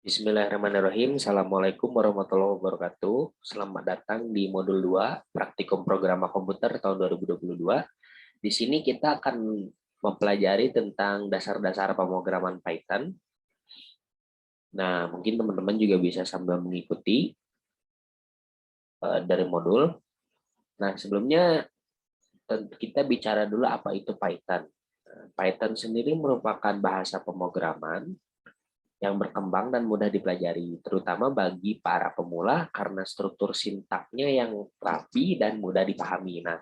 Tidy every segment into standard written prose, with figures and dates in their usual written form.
Bismillahirrahmanirrahim. Assalamualaikum warahmatullahi wabarakatuh. Selamat datang di modul 2 Praktikum Programa Komputer tahun 2022. Di sini kita akan mempelajari tentang dasar-dasar pemrograman Python. Nah, mungkin teman-teman juga bisa sambil mengikuti dari modul. Nah, sebelumnya kita bicara dulu apa itu Python. Python sendiri merupakan bahasa pemrograman yang berkembang dan mudah dipelajari, terutama bagi para pemula karena struktur sintaknya yang rapi dan mudah dipahami. Nah,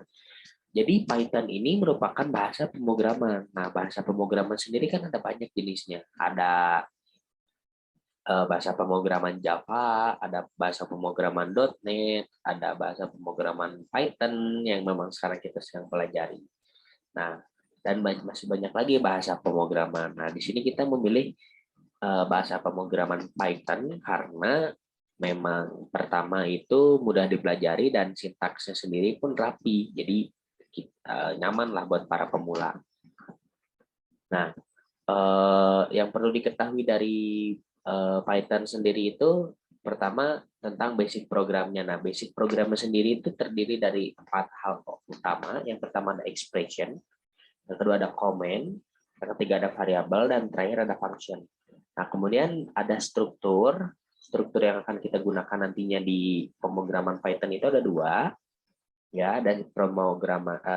jadi Python ini merupakan bahasa pemrograman. Nah, bahasa pemrograman sendiri kan ada banyak jenisnya. Ada bahasa pemrograman Java, ada bahasa pemrograman .NET, ada bahasa pemrograman Python yang memang sekarang kita sedang pelajari. Nah, dan masih banyak lagi bahasa pemrograman. Nah, di sini kita memilih bahasa pemrograman Python karena memang pertama itu mudah dipelajari dan sintaksnya sendiri pun rapi, jadi nyaman lah buat para pemula. Nah, yang perlu diketahui dari Python sendiri itu pertama tentang basic programnya. Nah, basic programnya sendiri itu terdiri dari 4 hal utama. Yang pertama ada expression, yang kedua ada comment, yang ketiga ada variabel, dan terakhir ada function. Nah, kemudian ada struktur yang akan kita gunakan nantinya di pemrograman Python itu ada 2, ya, ada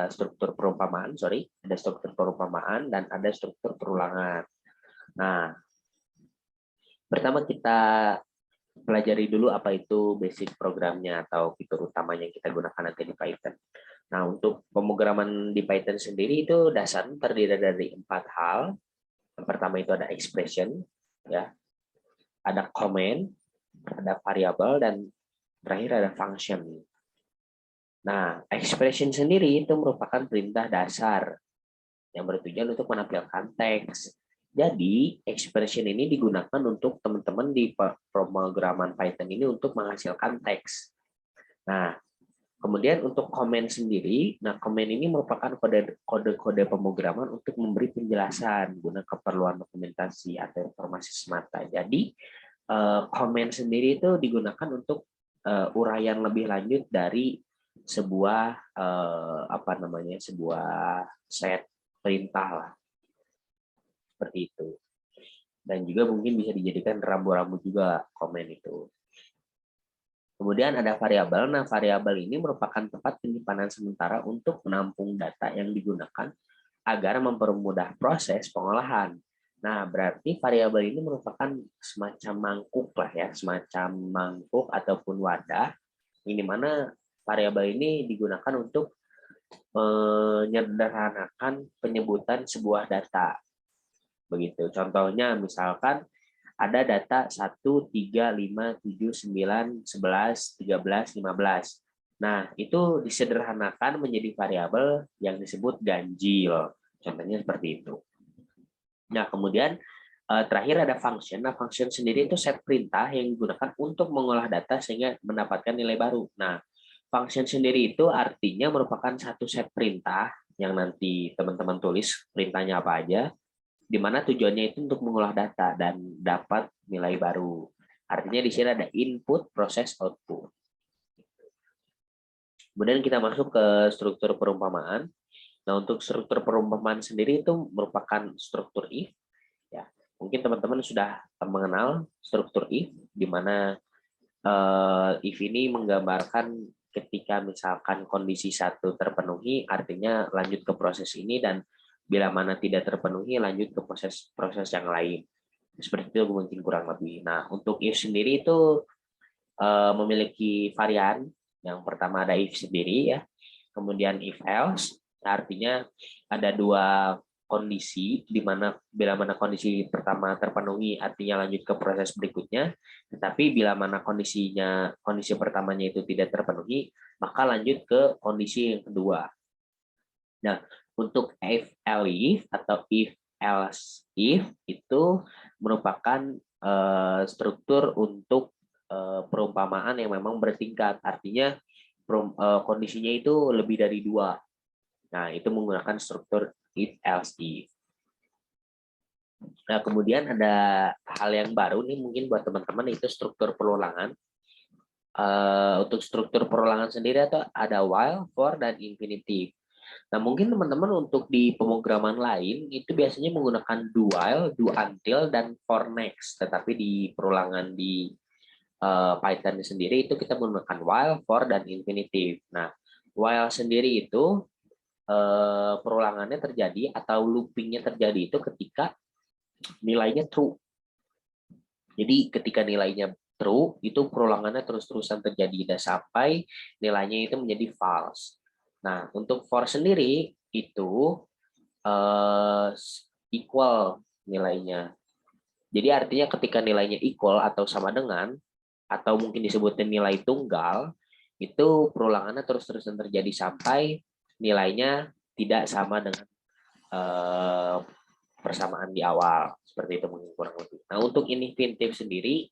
struktur perumpamaan, ada struktur perumpamaan dan ada struktur perulangan. Nah, pertama kita pelajari dulu apa itu basic programnya atau fitur utamanya yang kita gunakan nanti di Python. Nah, untuk pemrograman di Python sendiri itu dasarnya terdiri dari 4 hal. Yang pertama itu ada expression, ya, ada comment, ada variabel, dan terakhir ada function. Nah, expression sendiri itu merupakan perintah dasar yang bertujuan untuk menampilkan teks. Jadi, expression ini digunakan untuk teman-teman di pemrograman Python ini untuk menghasilkan teks. Nah, kemudian untuk comment sendiri, nah comment ini merupakan kode-kode pemrograman untuk memberi penjelasan guna keperluan dokumentasi atau informasi semata. Jadi comment sendiri itu digunakan untuk uraian lebih lanjut dari sebuah sebuah set perintah lah, seperti itu. Dan juga mungkin bisa dijadikan rambu-rambu juga comment itu. Kemudian ada variabel. Nah, variabel ini merupakan tempat penyimpanan sementara untuk menampung data yang digunakan agar mempermudah proses pengolahan. Nah, berarti variabel ini merupakan semacam mangkuk lah ya, semacam mangkuk ataupun wadah, ini mana variabel ini digunakan untuk menyederhanakan penyebutan sebuah data. Begitu. Contohnya misalkan ada data 1, 3, 5, 7, 9, 11, 13, 15. Nah, itu disederhanakan menjadi variabel yang disebut ganjil. Contohnya seperti itu. Nah, kemudian terakhir ada function. Nah, function sendiri itu set perintah yang digunakan untuk mengolah data sehingga mendapatkan nilai baru. Nah, function sendiri itu artinya merupakan satu set perintah yang nanti teman-teman tulis perintahnya apa aja, di mana tujuannya itu untuk mengolah data dan dapat nilai baru. Artinya di sini ada input, proses, output. Kemudian kita masuk ke struktur perumpamaan. Nah, untuk struktur perumpamaan sendiri itu merupakan struktur if. Ya, mungkin teman-teman sudah mengenal struktur if, di mana if ini menggambarkan ketika misalkan kondisi 1 terpenuhi, artinya lanjut ke proses ini, dan bila mana tidak terpenuhi, lanjut ke proses yang lain. Seperti itu mungkin kurang lebih. Nah, untuk if sendiri itu memiliki varian. Yang pertama ada if sendiri, ya. Kemudian if else, artinya ada 2 kondisi, di mana bila mana kondisi pertama terpenuhi artinya lanjut ke proses berikutnya, tetapi bila mana kondisi pertamanya itu tidak terpenuhi, maka lanjut ke kondisi yang kedua. Nah, untuk if else atau if else if itu merupakan struktur untuk perumpamaan yang memang bertingkat, artinya kondisinya itu lebih dari 2. Nah, itu menggunakan struktur if else if. Nah, kemudian ada hal yang baru nih mungkin buat teman-teman, itu struktur perulangan. Untuk struktur perulangan sendiri atau ada while, for, dan infinitive. Nah, mungkin teman-teman untuk di pemrograman lain itu biasanya menggunakan do while, do until, dan for next. Tetapi di perulangan di Python sendiri itu kita menggunakan while, for, dan infinitive. Nah, while sendiri itu perulangannya terjadi atau loopingnya terjadi itu ketika nilainya true. Jadi ketika nilainya true, itu perulangannya terus-terusan terjadi dan sampai nilainya itu menjadi false. Nah, untuk for sendiri itu equal nilainya. Jadi artinya ketika nilainya equal atau sama dengan, atau mungkin disebutnya nilai tunggal, itu perulangannya terus-terusan terjadi sampai nilainya tidak sama dengan persamaan di awal. Seperti itu mungkin kurang lebih. Nah, untuk infinitive sendiri,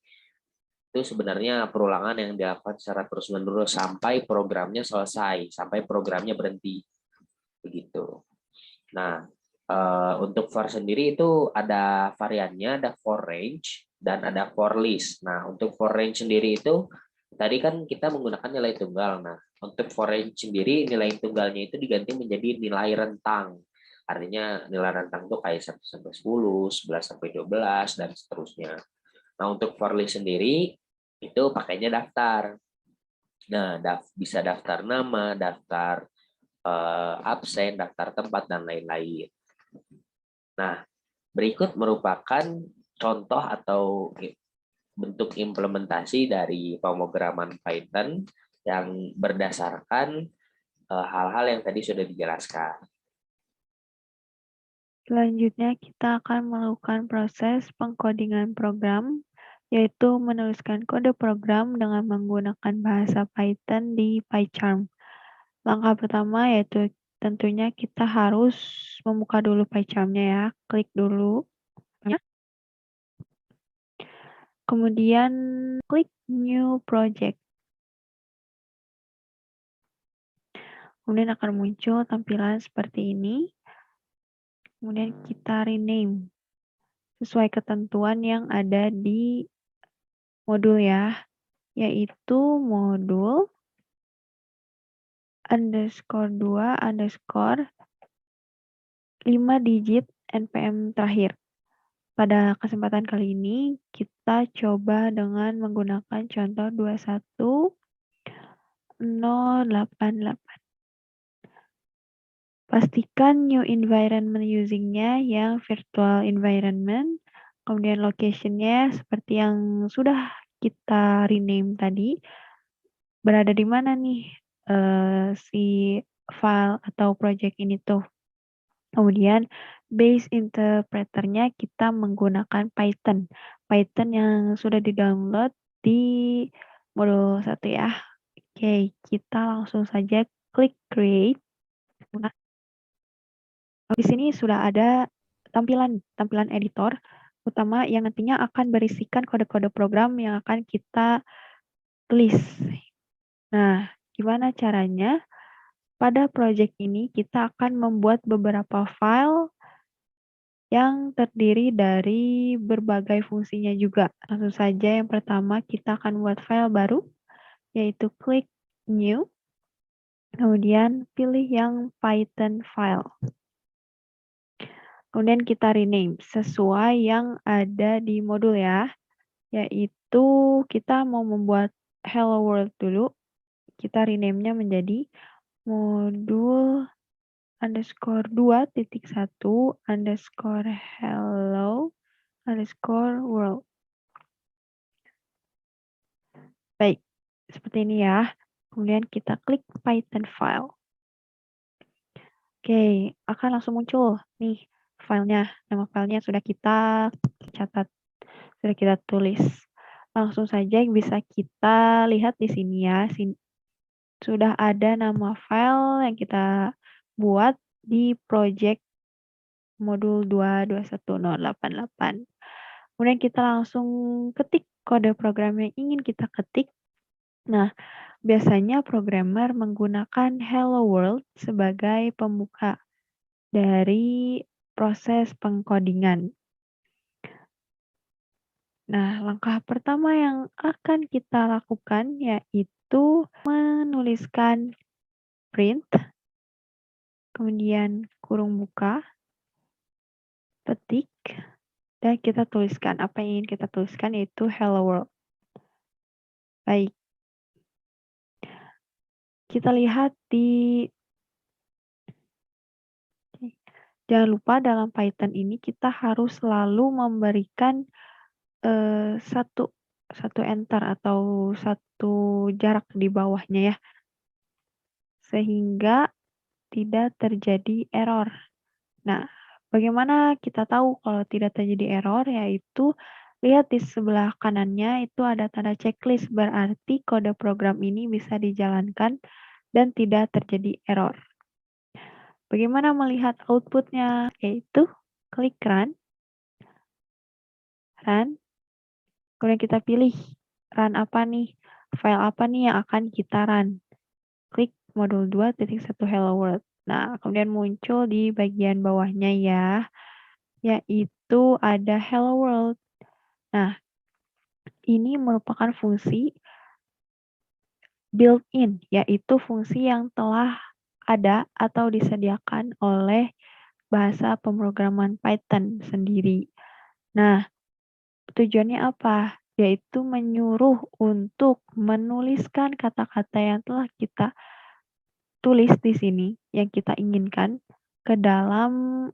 itu sebenarnya perulangan yang dilakukan secara terus-menerus sampai programnya selesai, sampai programnya berhenti. Begitu. Nah, untuk for sendiri itu ada variannya, ada for range dan ada for list. Nah, untuk for range sendiri itu tadi kan kita menggunakan nilai tunggal. Nah, untuk for range sendiri nilai tunggalnya itu diganti menjadi nilai rentang. Artinya nilai rentang itu kayak 1 sampai 10, 11 sampai 12 dan seterusnya. Nah, untuk for list sendiri itu pakainya daftar. Nah, bisa daftar nama, daftar absen, daftar tempat, dan lain-lain. Nah, berikut merupakan contoh atau bentuk implementasi dari pemrograman Python yang berdasarkan hal-hal yang tadi sudah dijelaskan. Selanjutnya kita akan melakukan proses pengkodingan program, yaitu menuliskan kode program dengan menggunakan bahasa Python di PyCharm. Langkah pertama yaitu tentunya kita harus membuka dulu PyCharm-nya ya, klik dulu. Kemudian klik New Project. Kemudian akan muncul tampilan seperti ini. Kemudian kita rename sesuai ketentuan yang ada di modul ya, yaitu modul _2 _ 5 digit NPM terakhir. Pada kesempatan kali ini, kita coba dengan menggunakan contoh 21088. Pastikan new environment using-nya yang virtual environment, kemudian location-nya seperti yang sudah kita rename tadi, berada di mana nih si file atau project ini tuh. Kemudian base interpreter-nya kita menggunakan Python. Python yang sudah di-download di modul 1 ya. Oke, kita langsung saja klik create. Nah, di sini sudah ada tampilan editor utama yang nantinya akan berisikan kode-kode program yang akan kita tulis. Nah, gimana caranya? Pada project ini kita akan membuat beberapa file yang terdiri dari berbagai fungsinya juga. Langsung saja yang pertama kita akan buat file baru, yaitu klik new, kemudian pilih yang Python file. Kemudian kita rename sesuai yang ada di modul ya, yaitu kita mau membuat hello world dulu, kita rename-nya menjadi modul _2_1_hello_world. Baik, seperti ini ya. Kemudian kita klik Python file. Oke, akan langsung muncul nih filenya. Nama filenya sudah kita catat, sudah kita tulis. Langsung saja bisa kita lihat di sini ya. Sudah ada nama file yang kita buat di project modul 2211088. Kemudian kita langsung ketik kode program yang ingin kita ketik. Nah, biasanya programmer menggunakan hello world sebagai pembuka dari proses pengkodingan. Nah, langkah pertama yang akan kita lakukan yaitu menuliskan print, kemudian kurung buka, petik, dan kita tuliskan. Apa yang ingin kita tuliskan yaitu hello world. Baik, kita lihat jangan lupa dalam Python ini kita harus selalu memberikan satu enter atau satu jarak di bawahnya ya, sehingga tidak terjadi error. Nah, bagaimana kita tahu kalau tidak terjadi error? Yaitu lihat di sebelah kanannya itu ada tanda checklist, berarti kode program ini bisa dijalankan dan tidak terjadi error. Bagaimana melihat outputnya? Yaitu klik run, kemudian kita pilih run apa nih, file apa nih yang akan kita run. Klik modul 2.1 hello world. Nah, kemudian muncul di bagian bawahnya ya, yaitu ada hello world. Nah, ini merupakan fungsi built-in, yaitu fungsi yang telah ada atau disediakan oleh bahasa pemrograman Python sendiri. Nah, tujuannya apa? Yaitu menyuruh untuk menuliskan kata-kata yang telah kita tulis di sini, yang kita inginkan, ke dalam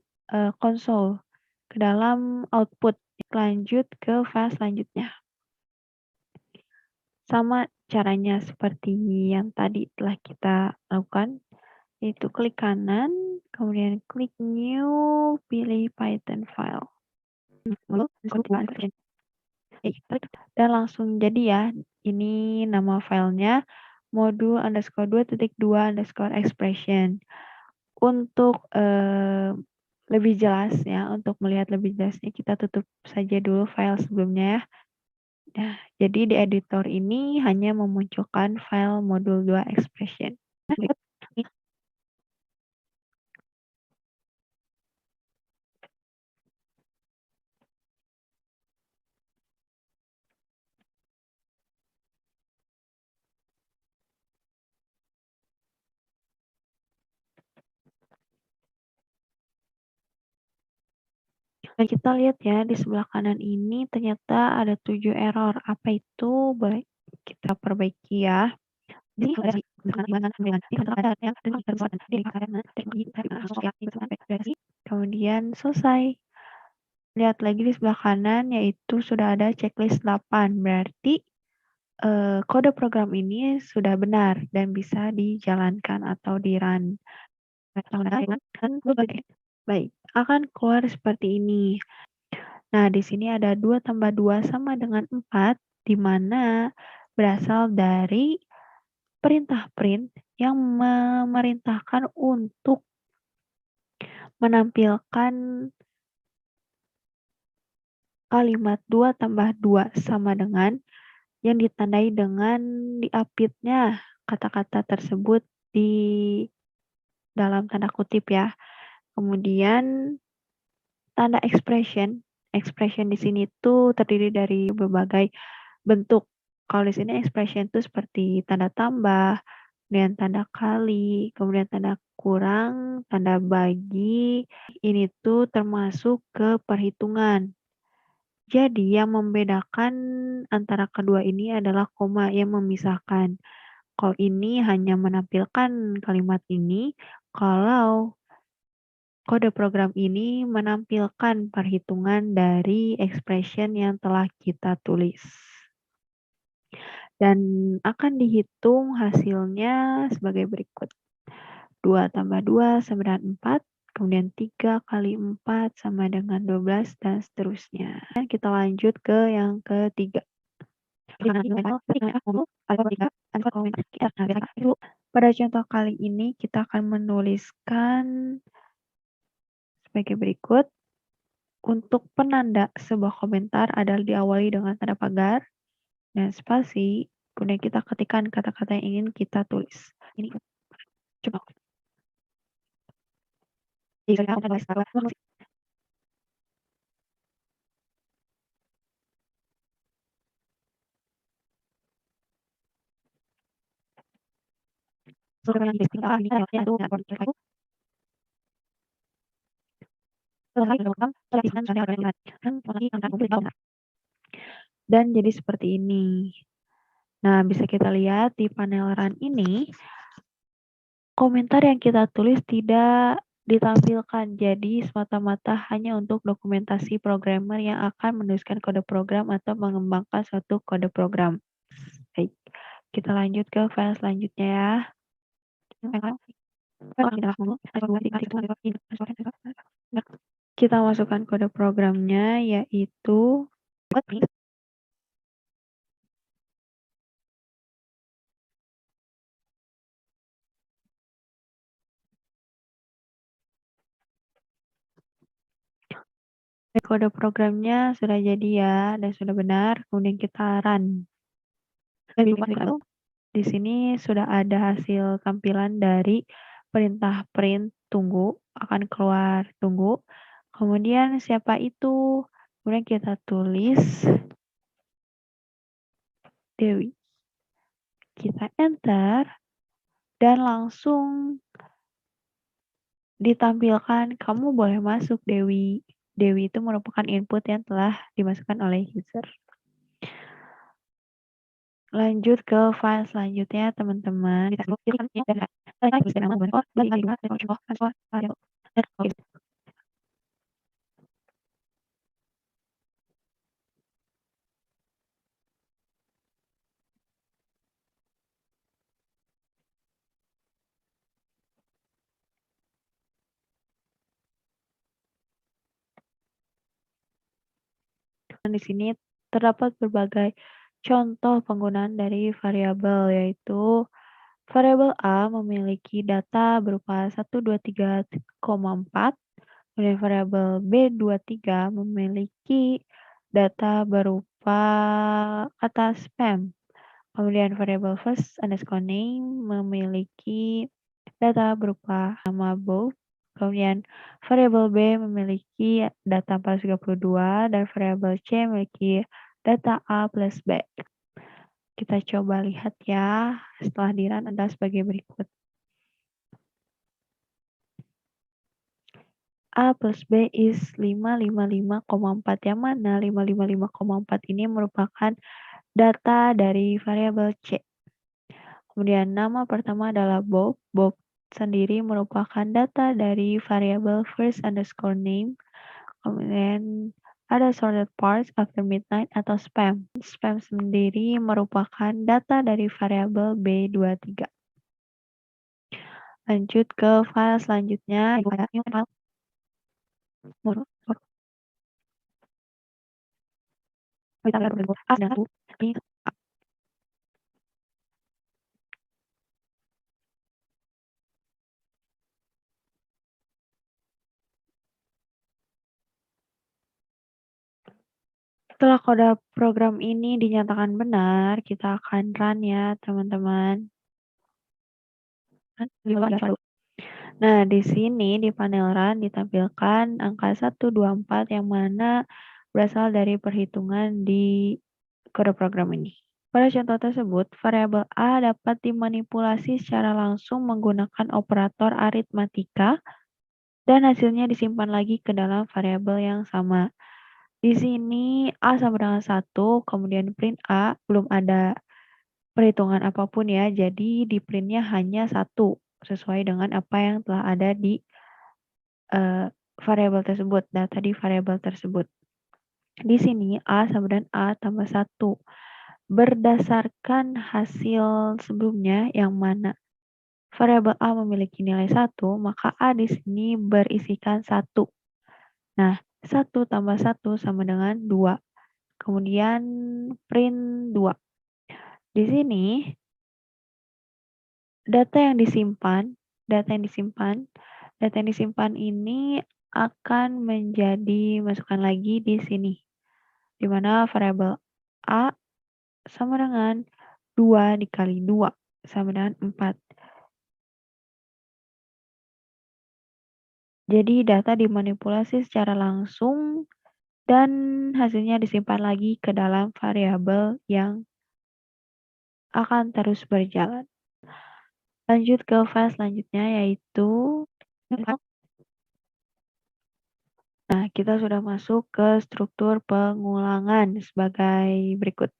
konsol, ke dalam output. Lanjut ke file selanjutnya. Sama caranya seperti yang tadi telah kita lakukan, yaitu klik kanan, kemudian klik new, pilih Python file. Dan langsung jadi ya, ini nama filenya modul underscore 2.2 underscore expression. Untuk lebih jelas ya, untuk melihat lebih jelasnya kita tutup saja dulu file sebelumnya ya. Nah, jadi di editor ini hanya memunculkan file modul 2 expression. Dan kita lihat ya di sebelah kanan ini ternyata ada 7 error. Apa itu? Boleh kita perbaiki ya. Kemudian selesai. Lihat lagi di sebelah kanan yaitu sudah ada checklist 8. Berarti kode program ini sudah benar dan bisa dijalankan atau di-run. Baik, akan keluar seperti ini. Nah, di sini ada 2 tambah 2 sama dengan 4, di mana berasal dari perintah print yang memerintahkan untuk menampilkan kalimat 2 tambah 2 sama dengan yang ditandai dengan diapitnya kata-kata tersebut di dalam tanda kutip ya. Kemudian tanda expression di sini tuh terdiri dari berbagai bentuk. Kalau di sini expression itu seperti tanda tambah, kemudian tanda kali, kemudian tanda kurang, tanda bagi. Ini tuh termasuk ke perhitungan. Jadi yang membedakan antara kedua ini adalah koma yang memisahkan. Kalau ini hanya menampilkan kalimat ini, kalau kode program ini menampilkan perhitungan dari expression yang telah kita tulis. Dan akan dihitung hasilnya sebagai berikut. 2 tambah 2 sama dengan 4, kemudian 3 kali 4 sama dengan 12, dan seterusnya. Kita lanjut ke yang ketiga. Pada contoh kali ini kita akan menuliskan sebagai berikut. Untuk penanda sebuah komentar adalah diawali dengan tanda pagar dan spasi, kemudian kita ketikkan kata-kata yang ingin kita tulis. Ini coba. Dan jadi seperti ini. Nah, bisa kita lihat di panel run ini, komentar yang kita tulis tidak ditampilkan, jadi semata-mata hanya untuk dokumentasi programmer yang akan menuliskan kode program atau mengembangkan suatu kode program. Baik, kita lanjut ke file selanjutnya ya. Kita masukkan kode programnya, yaitu kode programnya sudah jadi ya, dan sudah benar, kemudian kita run. Di sini sudah ada hasil tampilan dari perintah print tunggu, akan keluar tunggu. Kemudian siapa itu? Kemudian kita tulis Dewi. Kita enter dan langsung ditampilkan kamu boleh masuk Dewi. Dewi itu merupakan input yang telah dimasukkan oleh user. Lanjut ke file selanjutnya teman-teman. Di sini terdapat berbagai contoh penggunaan dari variabel, yaitu variabel A memiliki data berupa 123,4, kemudian variabel B23 memiliki data berupa kata spam. Kemudian variabel first underscore name memiliki data berupa nama Bob. Kemudian variabel B memiliki data 432 dan variabel C memiliki data A plus B. Kita coba lihat ya, setelah di-run adalah sebagai berikut. A plus B is 555,4, yang mana 555,4 ini merupakan data dari variabel C. Kemudian nama pertama adalah Bob. Bob sendiri merupakan data dari variabel first underscore name. Kemudian ada sorted parts after midnight atau spam. Spam sendiri merupakan data dari variabel B23. Lanjut ke file selanjutnya. Setelah kode program ini dinyatakan benar, kita akan run ya, teman-teman. Nah, di sini di panel run ditampilkan angka 124 yang mana berasal dari perhitungan di kode program ini. Pada contoh tersebut, variabel A dapat dimanipulasi secara langsung menggunakan operator aritmatika dan hasilnya disimpan lagi ke dalam variabel yang sama. Di sini A sama dengan 1, kemudian print A, belum ada perhitungan apapun ya, jadi di printnya hanya 1, sesuai dengan apa yang telah ada di variabel tersebut, data di variabel tersebut. Di sini A sama dengan A tambah 1. Berdasarkan hasil sebelumnya yang mana variabel A memiliki nilai 1, maka A di sini berisikan 1. Nah, 1 tambah 1 sama dengan 2. Kemudian print 2. Di sini data yang disimpan ini akan menjadi masukkan lagi di sini. Di mana variabel A sama dengan 2 dikali 2 sama dengan 4. Jadi data dimanipulasi secara langsung dan hasilnya disimpan lagi ke dalam variabel yang akan terus berjalan. Lanjut ke file selanjutnya yaitu nah, kita sudah masuk ke struktur pengulangan sebagai berikut.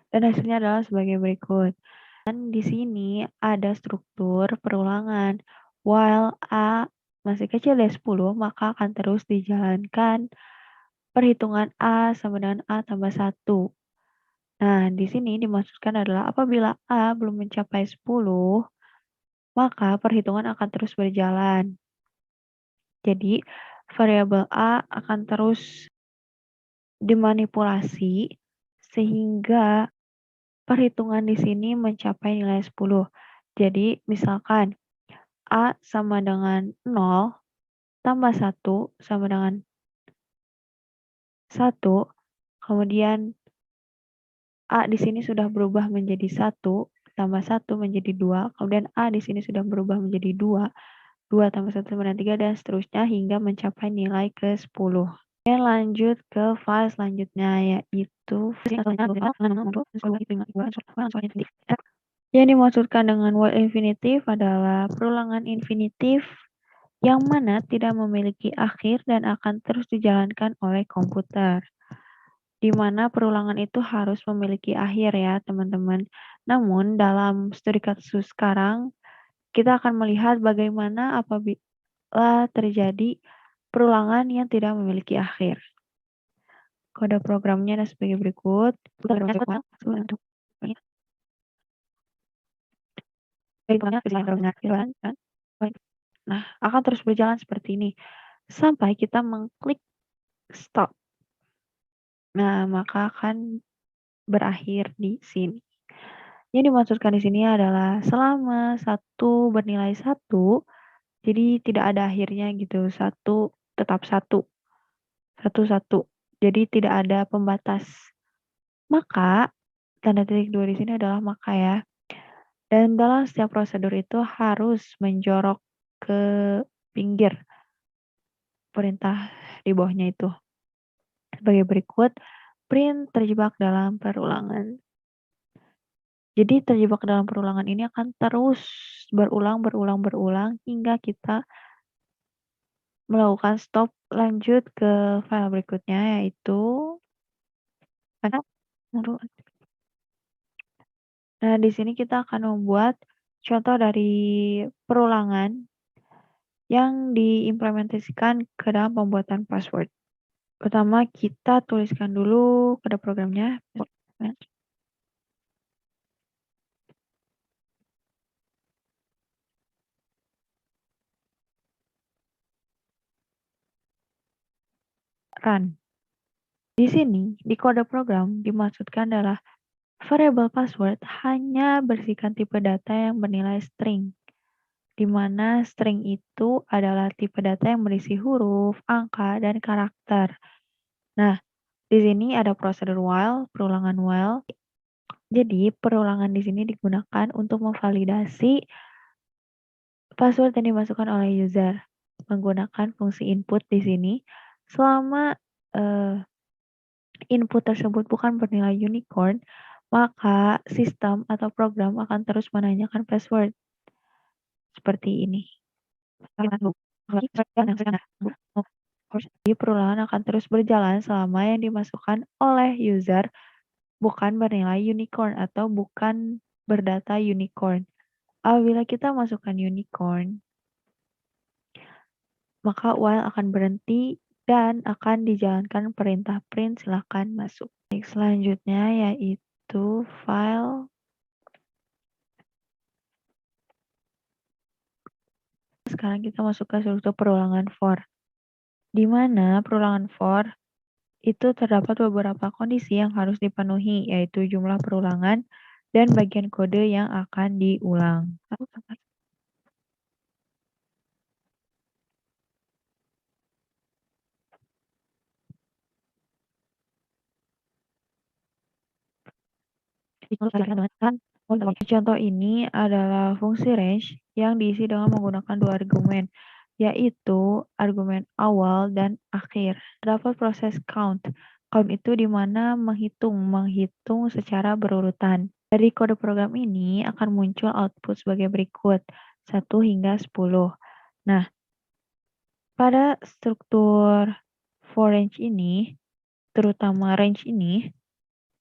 Dan hasilnya adalah sebagai berikut. Dan di sini ada struktur perulangan. While A masih kecil dari 10, maka akan terus dijalankan perhitungan A sama dengan A tambah 1. Nah, di sini dimaksudkan adalah apabila A belum mencapai 10, maka perhitungan akan terus berjalan. Jadi, variabel A akan terus dimanipulasi sehingga perhitungan di sini mencapai nilai 10. Jadi, misalkan A sama dengan 0 tambah 1 sama dengan 1, kemudian A di sini sudah berubah menjadi 1, tambah 1 menjadi 2, kemudian A di sini sudah berubah menjadi 2, 2 tambah 1 sama dengan 3, dan seterusnya hingga mencapai nilai ke-10. Oke, lanjut ke file selanjutnya, yaitu yang dimaksudkan dengan while infinitive adalah perulangan infinitif yang mana tidak memiliki akhir dan akan terus dijalankan oleh komputer. Di mana perulangan itu harus memiliki akhir ya, teman-teman. Namun, dalam studi kasus sekarang, kita akan melihat bagaimana apabila terjadi perulangan yang tidak memiliki akhir. Kode programnya ada sebagai berikut. Nah, akan terus berjalan seperti ini sampai kita mengklik stop. Nah, maka akan berakhir di sini. Yang dimaksudkan di sini adalah selama 1 bernilai 1, jadi tidak ada akhirnya gitu. 1 tetap 1. 1, 1. Jadi tidak ada pembatas. Maka tanda titik 2 di sini adalah maka ya. Dan dalam setiap prosedur itu harus menjorok ke pinggir perintah di bawahnya itu. Sebagai berikut, print terjebak dalam perulangan. Jadi terjebak dalam perulangan ini akan terus berulang hingga kita melakukan stop. Lanjut ke file berikutnya yaitu nah, di sini kita akan membuat contoh dari perulangan yang diimplementasikan ke dalam pembuatan password. Pertama, kita tuliskan dulu kode programnya. Run. Di sini, di kode program dimaksudkan adalah variabel password hanya berisikan tipe data yang bernilai string, di mana string itu adalah tipe data yang berisi huruf, angka, dan karakter. Nah, di sini ada prosedur while, perulangan while. Jadi, perulangan di sini digunakan untuk memvalidasi password yang dimasukkan oleh user menggunakan fungsi input di sini selama input tersebut bukan bernilai unicorn, maka sistem atau program akan terus menanyakan password seperti ini. Jadi perulangan akan terus berjalan selama yang dimasukkan oleh user bukan bernilai unicorn atau bukan berdata unicorn. Apabila kita masukkan unicorn, maka while akan berhenti dan akan dijalankan perintah print silakan masuk. Selanjutnya yaitu file. Sekarang kita masuk ke struktur perulangan for. Di mana perulangan for itu terdapat beberapa kondisi yang harus dipenuhi, yaitu jumlah perulangan dan bagian kode yang akan diulang. Contoh ini adalah fungsi range yang diisi dengan menggunakan dua argumen, yaitu argumen awal dan akhir. Terdapat proses count. Count itu di mana menghitung secara berurutan. Dari kode program ini akan muncul output sebagai berikut, 1 hingga 10. Nah, pada struktur for range ini, terutama range ini,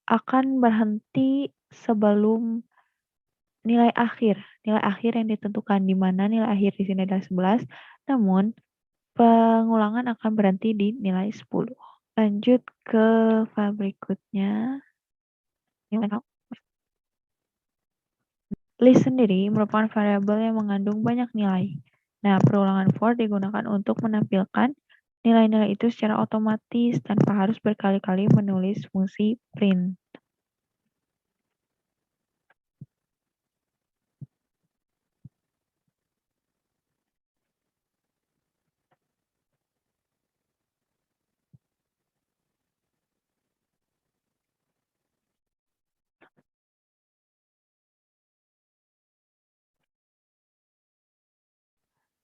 akan berhenti sebelum nilai akhir yang ditentukan, di mana nilai akhir di sini adalah 11, namun pengulangan akan berhenti di nilai 10. Lanjut ke file berikutnya. List sendiri merupakan variabel yang mengandung banyak nilai. Nah, perulangan for digunakan untuk menampilkan nilai-nilai itu secara otomatis tanpa harus berkali-kali menulis fungsi print.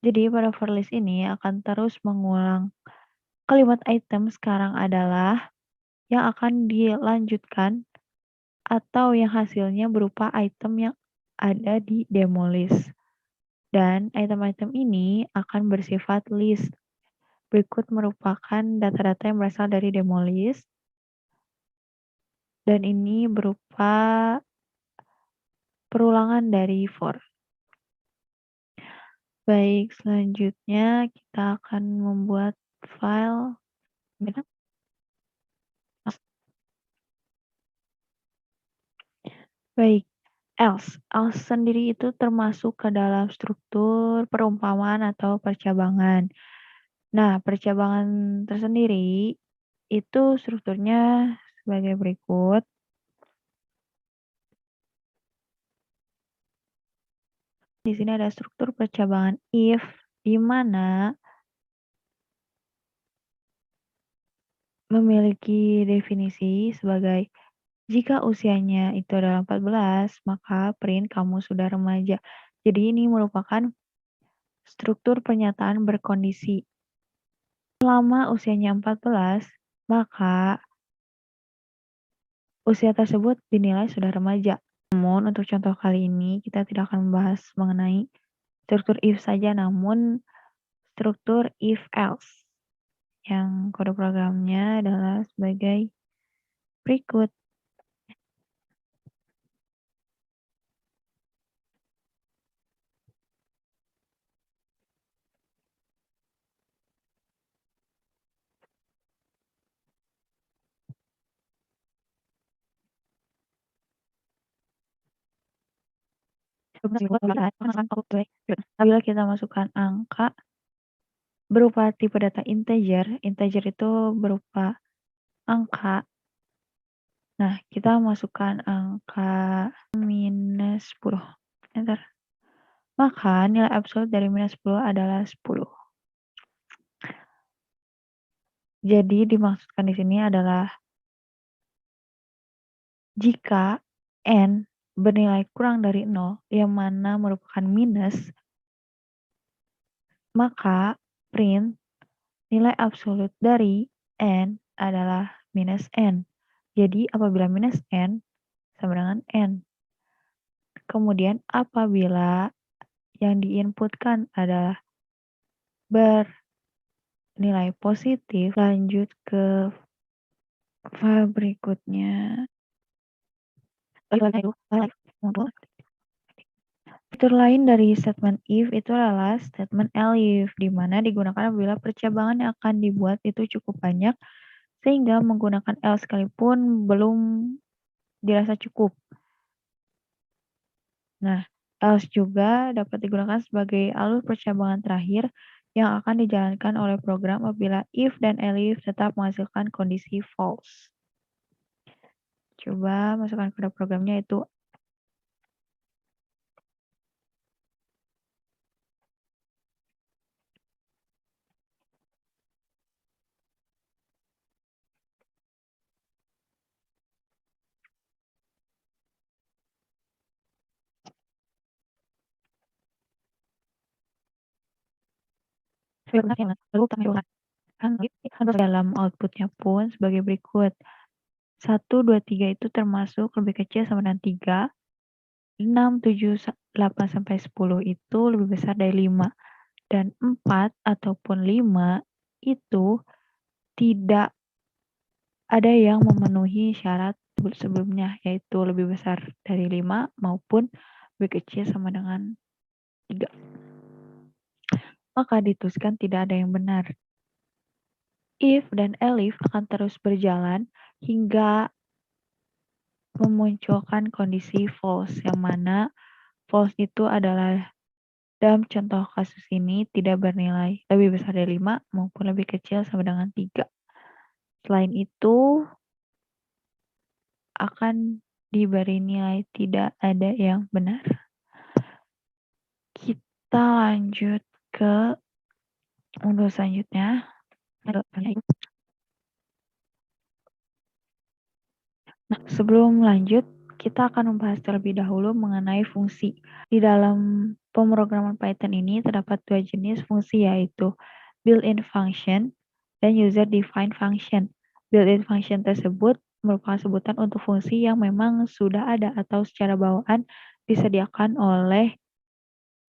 Jadi pada for list ini akan terus mengulang kalimat item sekarang adalah yang akan dilanjutkan atau yang hasilnya berupa item yang ada di demo list. Dan item-item ini akan bersifat list. Berikut merupakan data-data yang berasal dari demo list. Dan ini berupa perulangan dari for. Baik, selanjutnya kita akan membuat file. Baik, else. Else sendiri itu termasuk ke dalam struktur perumpamaan atau percabangan. Nah, percabangan tersendiri itu strukturnya sebagai berikut. Di sini ada struktur percabangan if, di mana memiliki definisi sebagai jika usianya itu adalah 14, maka print kamu sudah remaja. Jadi ini merupakan struktur pernyataan berkondisi. Selama usianya 14, maka usia tersebut dinilai sudah remaja. Namun untuk contoh kali ini kita tidak akan membahas mengenai struktur if saja, namun struktur if else yang kode programnya adalah sebagai berikut. Apabila kita masukkan angka berupa tipe data integer itu berupa angka. Nah, kita masukkan angka minus 10. Enter. Maka nilai absolut dari minus 10 adalah 10. Jadi dimaksudkan di sini adalah jika n bernilai kurang dari 0, yang mana merupakan minus, maka print nilai absolut dari n adalah minus n. Jadi apabila minus n sama dengan n. Kemudian apabila yang diinputkan adalah bernilai positif, lanjut ke file berikutnya. Fitur lain dari statement if itu adalah statement elif, di mana digunakan apabila percabangan yang akan dibuat itu cukup banyak, sehingga menggunakan else sekalipun belum dirasa cukup. Nah, else juga dapat digunakan sebagai alur percabangan terakhir yang akan dijalankan oleh program apabila if dan elif tetap menghasilkan kondisi false. Coba masukkan kode programnya itu. Dalam outputnya pun sebagai berikut. 1, 2, 3 itu termasuk lebih kecil sama dengan 3. 6, 7, 8, sampai 10 itu lebih besar dari 5. Dan 4 ataupun 5 itu tidak ada yang memenuhi syarat sebelumnya, yaitu lebih besar dari 5 maupun lebih kecil sama dengan 3. Maka dituliskan tidak ada yang benar. If dan elif akan terus berjalan hingga memunculkan kondisi false, yang mana false itu adalah dalam contoh kasus ini tidak bernilai lebih besar dari 5 maupun lebih kecil sama dengan 3. Selain itu akan diberi nilai tidak ada yang benar. Kita lanjut ke modul selanjutnya. Nah, sebelum lanjut, kita akan membahas terlebih dahulu mengenai fungsi. Di dalam pemrograman Python ini terdapat 2 jenis fungsi, yaitu built-in function dan user-defined function. Built-in function tersebut merupakan sebutan untuk fungsi yang memang sudah ada atau secara bawaan disediakan oleh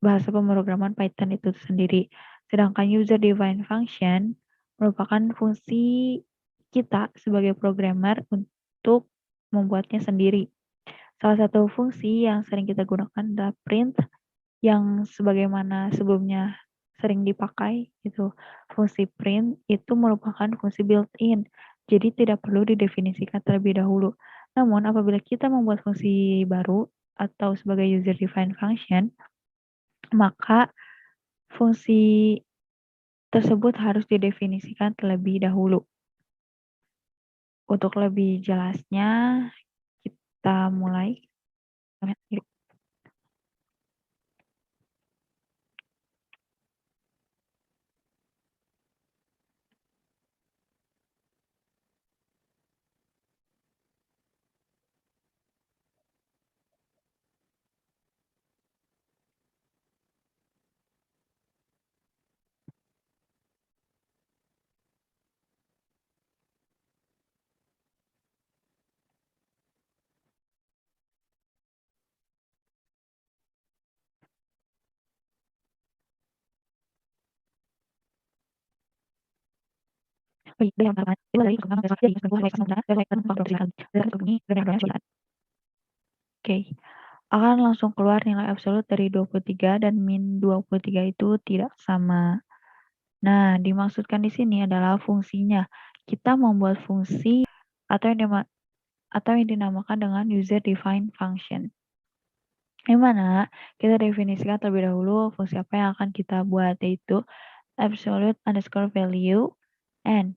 bahasa pemrograman Python itu sendiri. Sedangkan user-defined function merupakan fungsi kita sebagai programmer untuk membuatnya sendiri. Salah satu fungsi yang sering kita gunakan adalah print, yang sebagaimana sebelumnya sering dipakai itu. Fungsi print itu merupakan fungsi built-in, jadi tidak perlu didefinisikan terlebih dahulu. Namun apabila kita membuat fungsi baru atau sebagai user-defined function, maka fungsi tersebut harus didefinisikan terlebih dahulu. Untuk lebih jelasnya, kita mulai. Oke, akan langsung keluar nilai absolut dari 23 dan min 23 itu tidak sama. Nah, dimaksudkan di sini adalah fungsinya. Kita membuat fungsi atau yang dinamakan dengan user defined function. Yang mana kita definisikan terlebih dahulu fungsi apa yang akan kita buat, yaitu absolute underscore value n.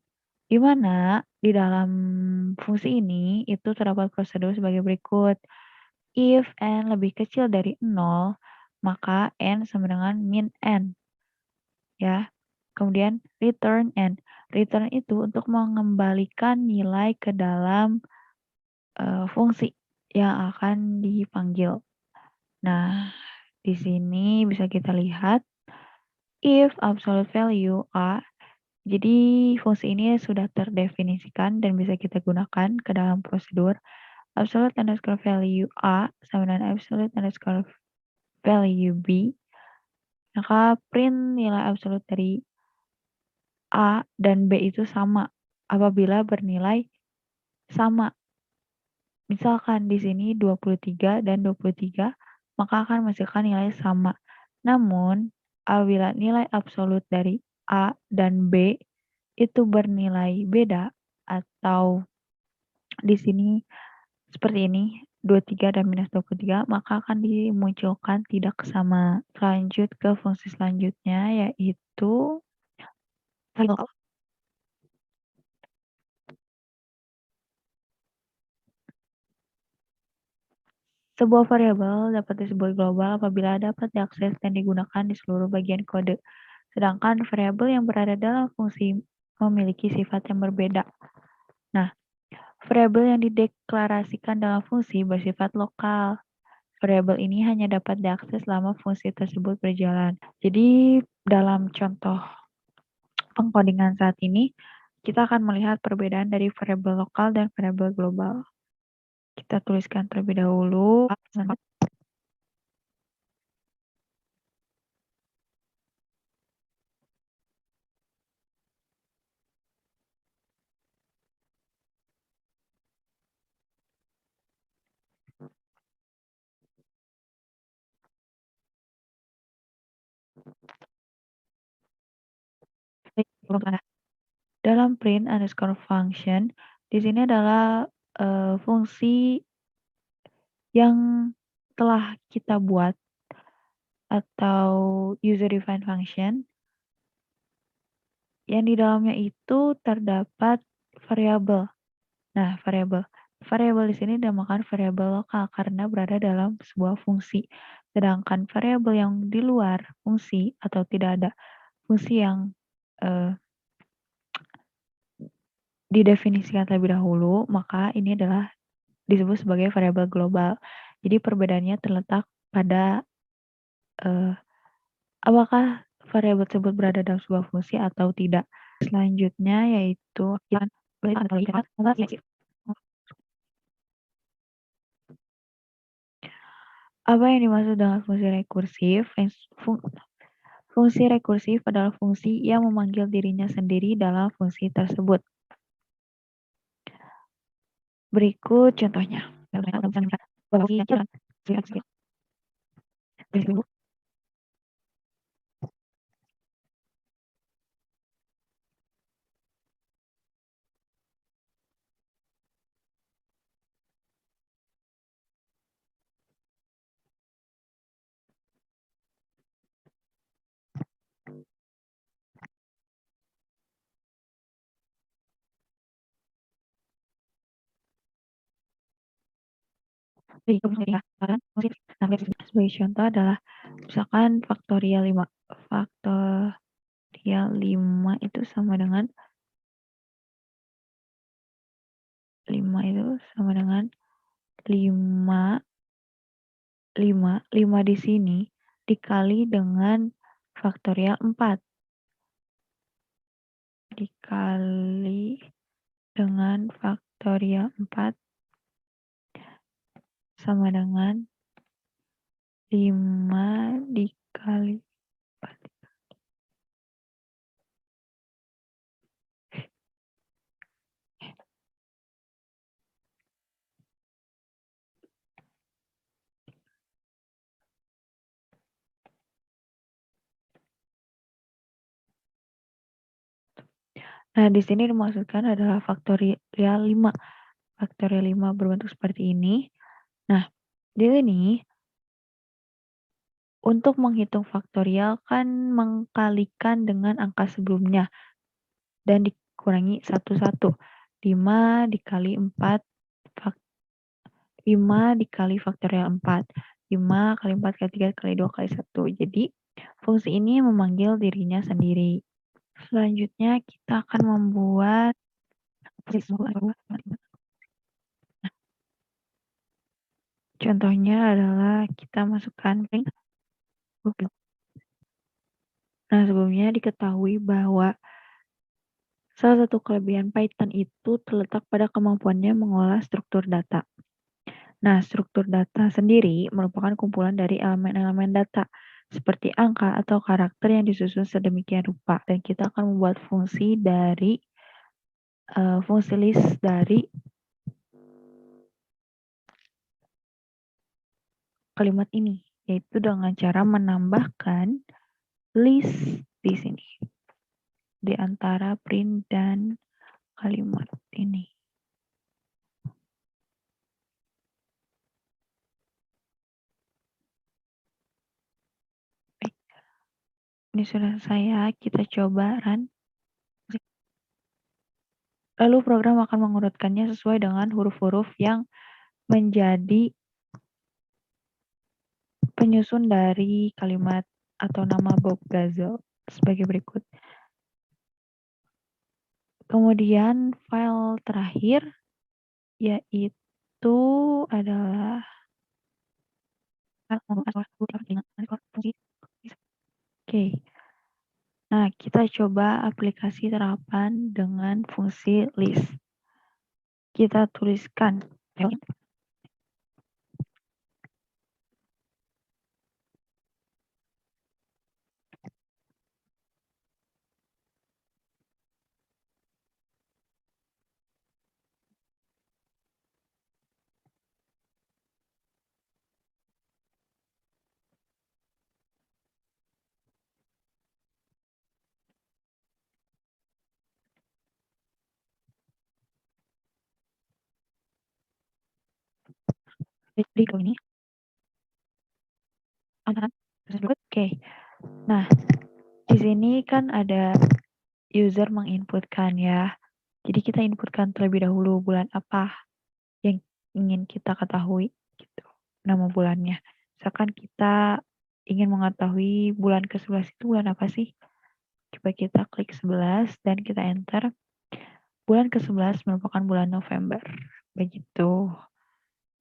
Di mana di dalam fungsi ini itu terdapat prosedur sebagai berikut. If n lebih kecil dari 0, maka n sama dengan min n. Ya. Kemudian return n. Return itu untuk mengembalikan nilai ke dalam fungsi yang akan dipanggil. Nah, di sini bisa kita lihat if absolute value a. Jadi fungsi ini sudah terdefinisikan dan bisa kita gunakan ke dalam prosedur absolute underscore value a sama dengan absolute underscore value b. Maka print nilai absolut dari A dan B itu sama apabila bernilai sama. Misalkan di sini 23 dan 23, maka akan menghasilkan nilai sama. Namun, apabila nilai absolut dari A dan B itu bernilai beda atau di sini seperti ini, 23 dan minus 23, maka akan dimunculkan tidak sama. Lanjut ke fungsi selanjutnya, yaitu variable. Sebuah variabel dapat disebut global apabila dapat diakses dan digunakan di seluruh bagian kode. Sedangkan variabel yang berada dalam fungsi memiliki sifat yang berbeda. Nah, variabel yang dideklarasikan dalam fungsi bersifat lokal. Variabel ini hanya dapat diakses selama fungsi tersebut berjalan. Jadi, dalam contoh pengkodingan saat ini, kita akan melihat perbedaan dari variabel lokal dan variabel global. Kita tuliskan terlebih dahulu. Dalam print underscore function, di sini adalah fungsi yang telah kita buat atau user defined function yang di dalamnya itu terdapat variabel. Nah, variabel di sini dinamakan variabel lokal karena berada dalam sebuah fungsi. Sedangkan variabel yang di luar fungsi atau tidak ada fungsi yang didefinisikan terlebih dahulu, maka ini adalah disebut sebagai variabel global. Jadi perbedaannya terletak pada apakah variabel tersebut berada dalam sebuah fungsi atau tidak. Selanjutnya yaitu apa yang dimaksud dengan fungsi rekursif? Fungsi rekursif adalah fungsi yang memanggil dirinya sendiri dalam fungsi tersebut. Berikut contohnya. Sebagai contoh adalah misalkan faktorial 5. Faktorial 5 itu sama dengan 5 itu sama dengan 5 di sini dikali dengan faktorial 4 dikali dengan faktorial 4 sama dengan 5 dikali 4. Nah, di sini dimaksudkan adalah faktorial 5. Faktorial 5 berbentuk seperti ini. Nah, di sini untuk menghitung faktorial kan mengkalikan dengan angka sebelumnya dan dikurangi 1-1. 5 dikali 4 5 dikali faktorial 4. 5 kali 4 kali 3 kali 2 kali 1. Jadi fungsi ini memanggil dirinya sendiri. Selanjutnya kita akan membuat contohnya adalah kita masukkan Nah, sebelumnya diketahui bahwa salah satu kelebihan Python itu terletak pada kemampuannya mengolah struktur data. Nah, struktur data sendiri merupakan kumpulan dari elemen-elemen data seperti angka atau karakter yang disusun sedemikian rupa. Dan kita akan membuat fungsi list dari kalimat ini, yaitu dengan cara menambahkan list di sini di antara print dan kalimat ini. Ini sudah selesai, kita coba run. Lalu program akan mengurutkannya sesuai dengan huruf-huruf yang menjadi penyusun dari kalimat atau nama Bob Gazel sebagai berikut. Kemudian file terakhir yaitu adalah Oke. Nah, kita coba aplikasi terapan dengan fungsi list. Kita tuliskan di ini. Oke. Nah, di sini kan ada user menginputkan ya. Jadi kita inputkan terlebih dahulu bulan apa yang ingin kita ketahui gitu. Nama bulannya. Misalkan kita ingin mengetahui bulan ke-11 itu bulan apa sih? Coba kita klik 11 dan kita enter. Bulan ke-11 merupakan bulan November. Begitu.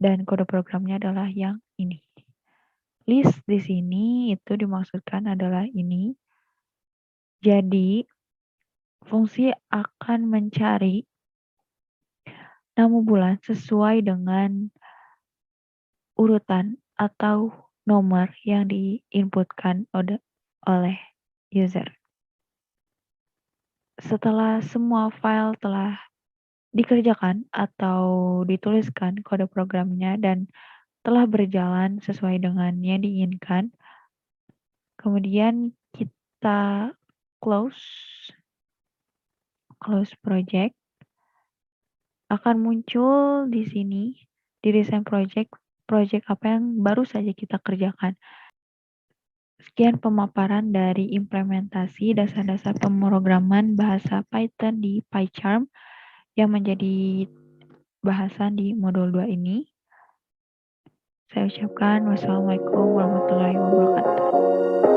Dan kode programnya adalah yang ini. List di sini itu dimaksudkan adalah ini. Jadi, fungsi akan mencari nama bulan sesuai dengan urutan atau nomor yang diinputkan oleh user. Setelah semua file telah dikerjakan atau dituliskan kode programnya dan telah berjalan sesuai dengan yang diinginkan, kemudian kita close project, akan muncul di sini di desain project apa yang baru saja kita kerjakan. Sekian pemaparan dari implementasi dasar-dasar pemrograman bahasa Python di PyCharm yang menjadi bahasan di modul 2 ini. Saya ucapkan wassalamualaikum warahmatullahi wabarakatuh.